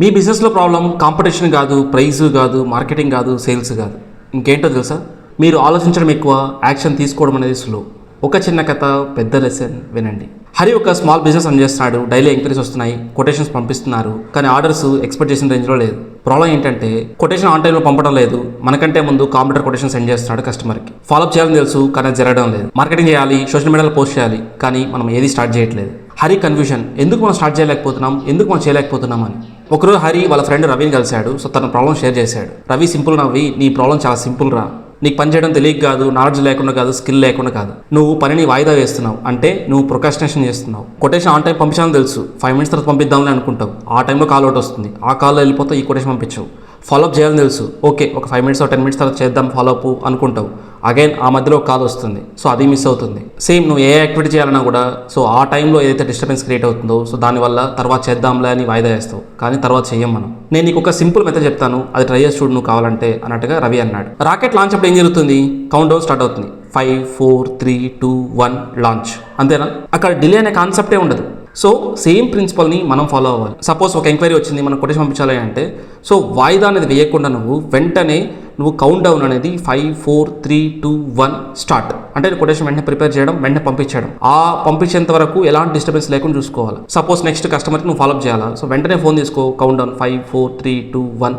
మీ బిజినెస్లో problem competition కాదు, price కాదు, మార్కెటింగ్ కాదు, సేల్స్ కాదు. ఇంకేంటో తెలుసా? మీరు ఆలోచించడం ఎక్కువ, యాక్షన్ తీసుకోవడం అనేది స్లో. ఒక చిన్న కథ, పెద్ద లెసన్ వినండి. హరి ఒక స్మాల్ బిజినెస్ రన్ చేస్తున్నాడు. డైలీ ఎంక్వైరీస్ వస్తున్నాయి, కొటేషన్స్ పంపిస్తున్నారు, కానీ ఆర్డర్స్ ఎక్స్పెక్ట్ చేసిన రేంజ్లో లేదు. ప్రాబ్లం ఏంటంటే కొటేషన్ ఆన్ టైంలో పంపడం లేదు. మనకంటే ముందు కాంప్యూటర్ కొటేషన్ సెండ్ చేస్తున్నాడు కస్టమర్కి. ఫాలోఅప్ చేయాలని తెలుసు, కానీ అది జరగడం లేదు. మార్కెటింగ్ చేయాలి, సోషల్ మీడియాలో పోస్ట్ చేయాలి, కానీ మనం ఏది స్టార్ట్ చేయట్లేదు. హరి కన్ఫ్యూజన్, ఎందుకు మనం స్టార్ట్ చేయలేకపోతున్నాం, ఎందుకు మనం చేయలేకపోతున్నాం అని. ఒకరోజు హరి వాళ్ళ ఫ్రెండ్ రవిని కలిశాడు. సో తన ప్రాబ్లం షేర్ చేశాడు. రవి సింపుల్ నవ్వి, నీ ప్రాబ్లం చాలా సింపుల్ రా, నీకు పని చేయడం తెలియక కాదు, నాలెడ్జ్ లేకుండా కాదు, స్కిల్ లేకుండా కాదు, నువ్వు పనిని వాయిదా వేస్తున్నావు, అంటే నువ్వు ప్రొకాస్టినేషన్ చేస్తున్నావు. కొటేషన్ ఆన్ టైం పంపించాలని తెలుసు, 5 minutes తర్వాత పంపిద్దామని అనుకుంటావు. ఆ టైంలో కాల్ అవుట్ వస్తుంది, ఆ కాల్లో వెళ్ళిపోతే ఈ కొటేషన్ పంపించవు. ఫాలోఅప్ చేయాలని తెలుసు, ఓకే ఒక 5 minutes 10 minutes తర్వాత చేద్దాం ఫాలోఅప్ అనుకుంటావు. అగైన్ ఆ మధ్యలో ఒక కాల్ వస్తుంది, సో అది మిస్ అవుతుంది. సేమ్ నువ్వు ఏ యాక్టివిటీ చేయాలన్నా కూడా సో ఆ టైంలో ఏదైతే డిస్టర్బెన్స్ క్రియేట్ అవుతుందో సో దానివల్ల తర్వాత చేద్దాంలే అని వాయిదా వేస్తావు, కానీ తర్వాత చెయ్యం మనం. నేను నీకు ఒక సింపుల్ మెథడ్ చెప్తాను, అది ట్రై చేసి చూడు నువ్వు కావాలంటే అన్నట్టుగా రవి అన్నాడు. రాకెట్ లాంచ్ అప్పుడు ఏం జరుగుతుంది? కౌంట్ డౌన్ స్టార్ట్ అవుతుంది. 5 4 3 2 1 లాంచ్, అంతేనా? అక్కడ డిలే అనే కాన్సెప్టే ఉండదు. సో సేమ్ ప్రిన్సిపల్ని మనం ఫాలో అవ్వాలి. సపోజ్ ఒక ఎంక్వైరీ వచ్చింది, మనం కొటేషన్ పంపించాలి అంటే సో వాయిదా అనేది వేయకుండా నువ్వు వెంటనే నువ్వు కౌంట్ డౌన్ అనేది 5 4 3 2 1 స్టార్ట్, అంటే కొటేషన్ వెంటనే ప్రిపేర్ చేయడం, వెంటనే పంపించడం. ఆ పంపించేంత వరకు ఎలాంటి డిస్టర్బెన్స్ లేకుండా చూసుకోవాలి. సపోజ్ నెక్స్ట్ కస్టమర్కి నువ్వు ఫాలోఅప్ చేయాలా, సో వెంటనే ఫోన్ తీసుకో, కౌంట్ డౌన్ 5 4 3 2 1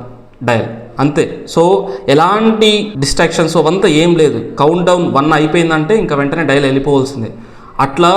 డయల్, అంతే. సో ఎలాంటి డిస్ట్రాక్షన్స్ అవంతా ఏం లేదు. కౌంట్ డౌన్ 1 అయిపోయిందంటే ఇంకా వెంటనే డయల్ వెళ్ళిపోవాల్సిందే. అట్లా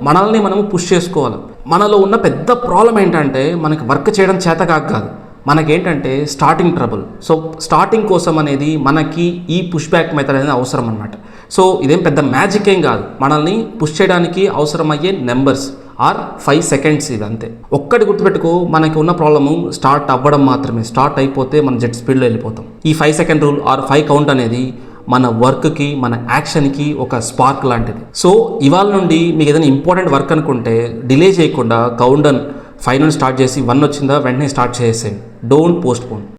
మనల్ని మనము పుష్ చేసుకోవాలి. మనలో ఉన్న పెద్ద ప్రాబ్లం ఏంటంటే మనకి వర్క్ చేయడం చేత కాదు, మనకేంటంటే స్టార్టింగ్ ట్రబుల్. సో స్టార్టింగ్ కోసం అనేది మనకి ఈ పుష్ బ్యాక్ మెథడ్ అనేది అవసరం అన్నమాట. సో ఇదేం పెద్ద మ్యాజిక్ ఏం కాదు, మనల్ని పుష్ చేయడానికి అవసరమయ్యే నెంబర్స్ ఆర్ 5 seconds, ఇది అంతే. ఒక్కటి గుర్తుపెట్టుకో, మనకి ఉన్న ప్రాబ్లము స్టార్ట్ అవ్వడం మాత్రమే. స్టార్ట్ అయిపోతే మనం జెట్ స్పీడ్లో వెళ్ళిపోతాం. ఈ 5 second రూల్ ఆర్ 5 count అనేది మన వర్క్కి, మన యాక్షన్కి ఒక స్పార్క్ లాంటిది. సో ఇవాళ నుండి మీకు ఏదైనా ఇంపార్టెంట్ వర్క్ అనుకుంటే డిలే చేయకుండా కౌంట్ డౌన్ 5 నుండి స్టార్ట్ చేసి 1 వచ్చిందా వెంటనే స్టార్ట్ చేసేయండి. Don't post phone.